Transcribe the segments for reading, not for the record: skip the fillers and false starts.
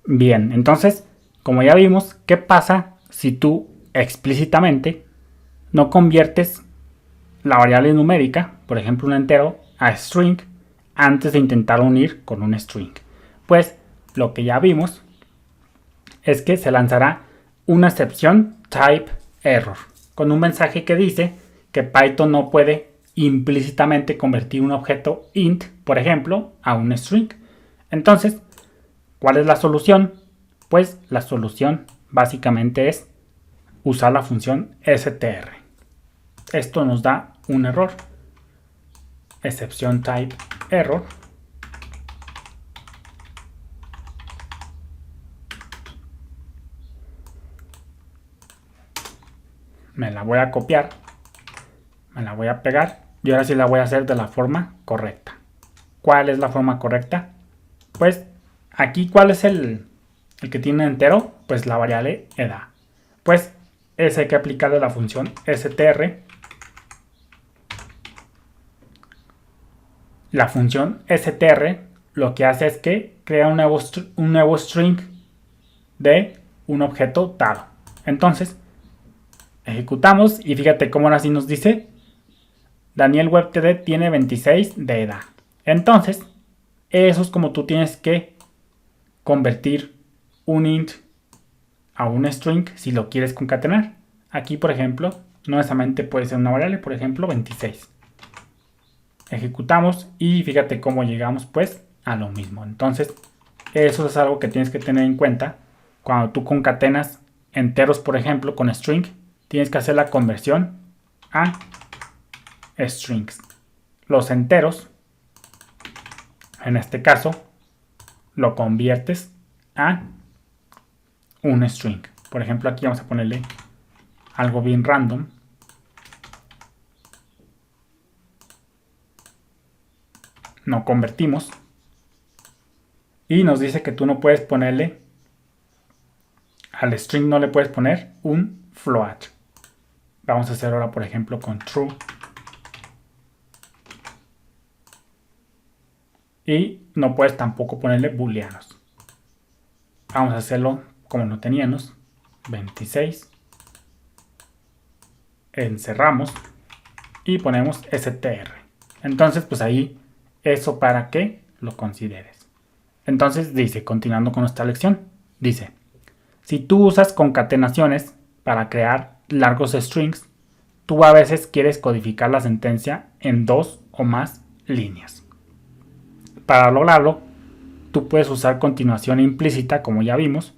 Bien, entonces, como ya vimos, ¿qué pasa si tú explícitamente no conviertes la variable numérica, por ejemplo un entero, a string antes de intentar unir con un string? Pues lo que ya vimos es que se lanzará una excepción type error con un mensaje que dice que Python no puede implícitamente convertir un objeto int, por ejemplo, a un string. Entonces, ¿cuál es la solución? Pues la solución básicamente es usar la función str. Esto nos da un error, excepción type error. Me la voy a copiar, me la voy a pegar y ahora sí la voy a hacer de la forma correcta. ¿Cuál es la forma correcta? Pues aquí, ¿cuál es el que tiene entero? Pues la variable edad. Pues ese hay que aplicarle la función str. La función str lo que hace es que crea un nuevo string de un objeto dado. Entonces, ejecutamos y fíjate cómo ahora sí nos dice Daniel WebTD tiene 26 de edad. Entonces, eso es como tú tienes que convertir un int a un string si lo quieres concatenar. Aquí, por ejemplo, no necesariamente puede ser una variable, por ejemplo, 26. Ejecutamos y fíjate cómo llegamos pues a lo mismo. Entonces, eso es algo que tienes que tener en cuenta cuando tú concatenas enteros, por ejemplo, con string. Tienes que hacer la conversión a strings. Los enteros, en este caso, lo conviertes a un string. Por ejemplo, aquí vamos a ponerle algo bien random. No convertimos. Y nos dice que tú no puedes ponerle, al string no le puedes poner un float. Vamos a hacer ahora, por ejemplo, con true. Y no puedes tampoco ponerle booleanos. Vamos a hacerlo como lo teníamos. 26. Encerramos. Y ponemos str. Entonces, pues ahí, eso para que lo consideres. Entonces dice, continuando con nuestra lección, dice, si tú usas concatenaciones para crear largos strings, tú a veces quieres codificar la sentencia en 2 o más líneas. Para lograrlo, tú puedes usar continuación implícita, como ya vimos,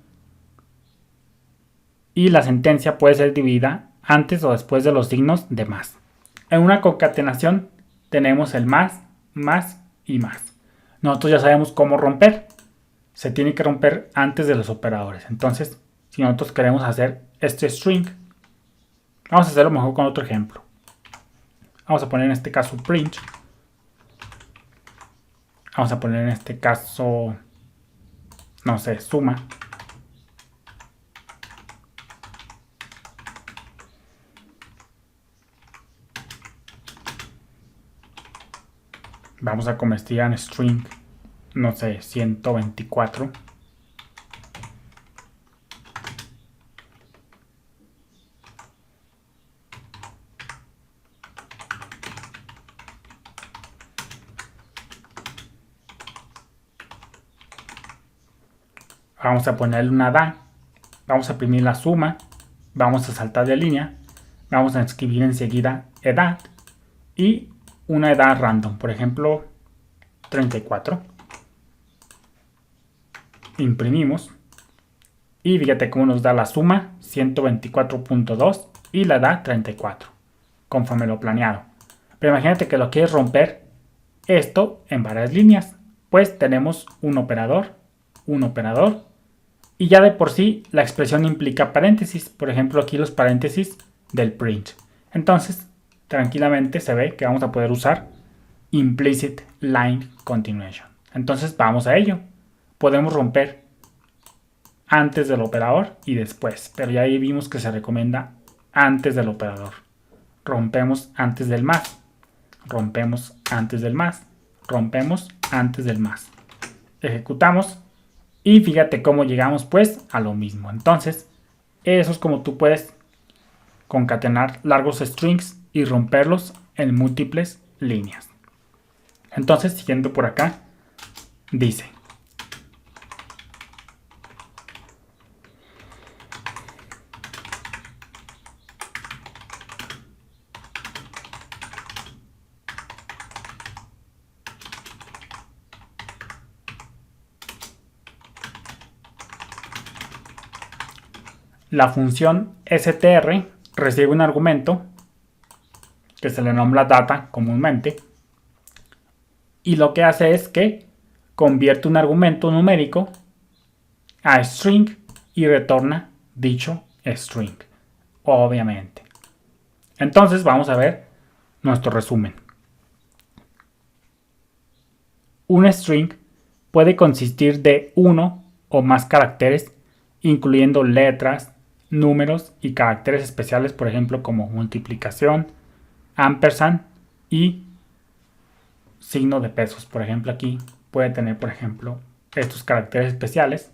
y la sentencia puede ser dividida antes o después de los signos de más. En una concatenación tenemos el más, más y más. Nosotros ya sabemos cómo romper. Se tiene que romper antes de los operadores. Entonces, si nosotros queremos hacer este string, vamos a hacerlo mejor con otro ejemplo. Vamos a poner en este caso print. Vamos a poner en este caso, no sé, suma. Vamos a convertir en string, no sé, 124. Vamos a ponerle una da. Vamos a imprimir la suma. Vamos a saltar de línea. Vamos a escribir enseguida edad. Y una edad random. Por ejemplo, 34. Imprimimos. Y fíjate cómo nos da la suma 124.2 y la edad 34. Conforme lo planeado. Pero imagínate que lo quieres romper esto en varias líneas. Pues tenemos un operador. Y ya de por sí la expresión implica paréntesis. Por ejemplo, aquí los paréntesis del print. Entonces, tranquilamente se ve que vamos a poder usar implicit line continuation. Entonces, vamos a ello. Podemos romper antes del operador y después. Pero ya ahí vimos que se recomienda antes del operador. Rompemos antes del más. Rompemos antes del más. Rompemos antes del más. Ejecutamos. Y fíjate cómo llegamos pues a lo mismo. Entonces, eso es como tú puedes concatenar largos strings y romperlos en múltiples líneas. Entonces, siguiendo por acá, dice: la función str recibe un argumento que se le nombra data comúnmente, y lo que hace es que convierte un argumento numérico a string y retorna dicho string, obviamente. Entonces vamos a ver nuestro resumen. Un string puede consistir de uno o más caracteres, incluyendo letras, números y caracteres especiales, por ejemplo, como multiplicación, ampersand y signo de pesos. Por ejemplo, aquí puede tener, por ejemplo, estos caracteres especiales,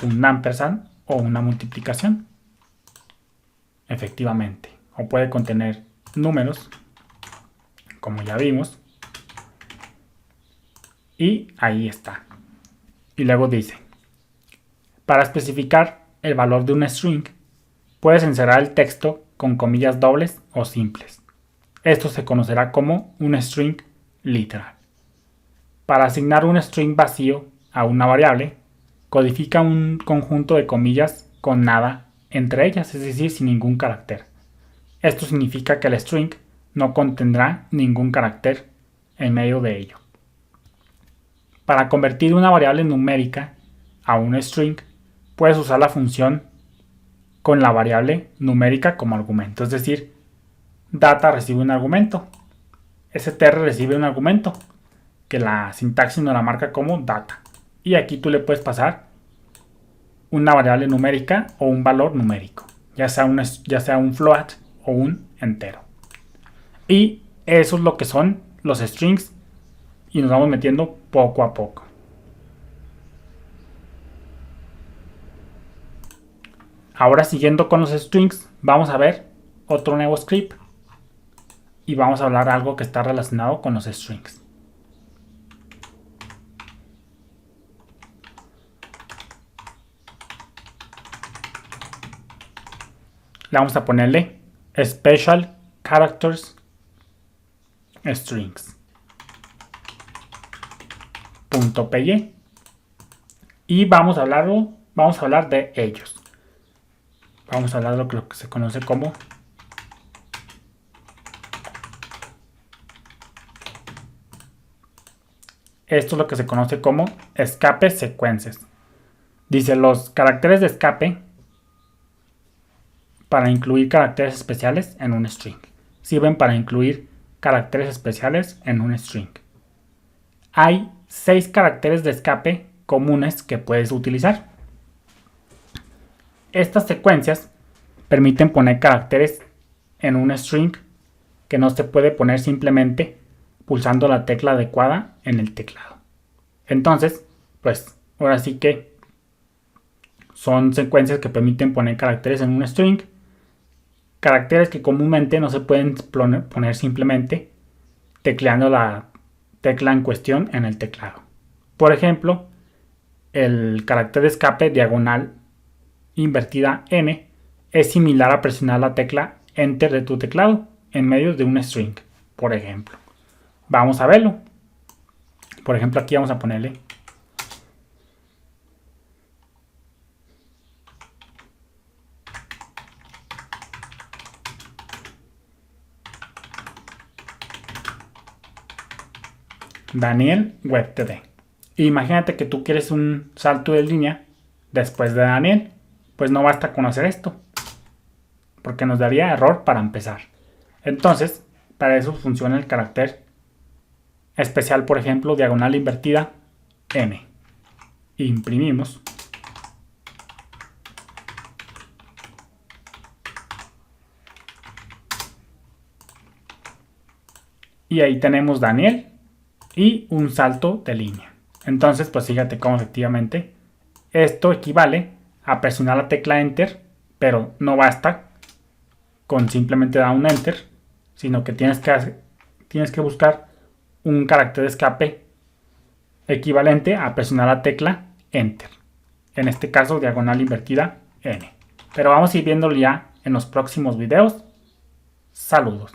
un ampersand o una multiplicación, efectivamente. O puede contener números, como ya vimos. Y ahí está. Y luego dice: para especificar el valor de un string, puedes encerrar el texto con comillas dobles o simples. Esto se conocerá como un string literal. Para asignar un string vacío a una variable, codifica un conjunto de comillas con nada entre ellas, es decir, sin ningún carácter. Esto significa que el string no contendrá ningún carácter en medio de ello. Para convertir una variable numérica a un string, puedes usar la función con la variable numérica como argumento. Es decir, data recibe un argumento, str recibe un argumento, que la sintaxis nos la marca como data. Y aquí tú le puedes pasar una variable numérica o un valor numérico, ya sea un float o un entero. Y eso es lo que son los strings, y nos vamos metiendo poco a poco. Ahora, siguiendo con los strings, vamos a ver otro nuevo script y vamos a hablar algo que está relacionado con los strings. Le vamos a ponerle Special Characters Strings .py y vamos a hablar de ellos. Vamos a hablar de lo que se conoce como esto es lo que se conoce como escape sequences. Dice: los caracteres de escape para incluir caracteres especiales en un string. Sirven para incluir caracteres especiales en un string. Hay 6 caracteres de escape comunes que puedes utilizar. Estas secuencias permiten poner caracteres en un string que no se puede poner simplemente pulsando la tecla adecuada en el teclado. Entonces, pues ahora sí que son secuencias que permiten poner caracteres en un string, caracteres que comúnmente no se pueden poner simplemente tecleando la tecla en cuestión en el teclado. Por ejemplo, el carácter de escape diagonal invertida n es similar a presionar la tecla enter de tu teclado en medio de un string, por ejemplo. Vamos a verlo. Por ejemplo, aquí vamos a ponerle Daniel WebTD. Imagínate que tú quieres un salto de línea después de Daniel. Pues no basta con hacer esto, porque nos daría error para empezar. Entonces, para eso funciona el carácter especial, por ejemplo, diagonal invertida n. Imprimimos. Y ahí tenemos Daniel y un salto de línea. Entonces, pues fíjate cómo efectivamente Esto equivale a presionar la tecla Enter, pero no basta con simplemente dar un Enter, sino que tienes que buscar un carácter de escape equivalente a presionar la tecla Enter. En este caso, diagonal invertida N. Pero vamos a ir viéndolo ya en los próximos videos. Saludos.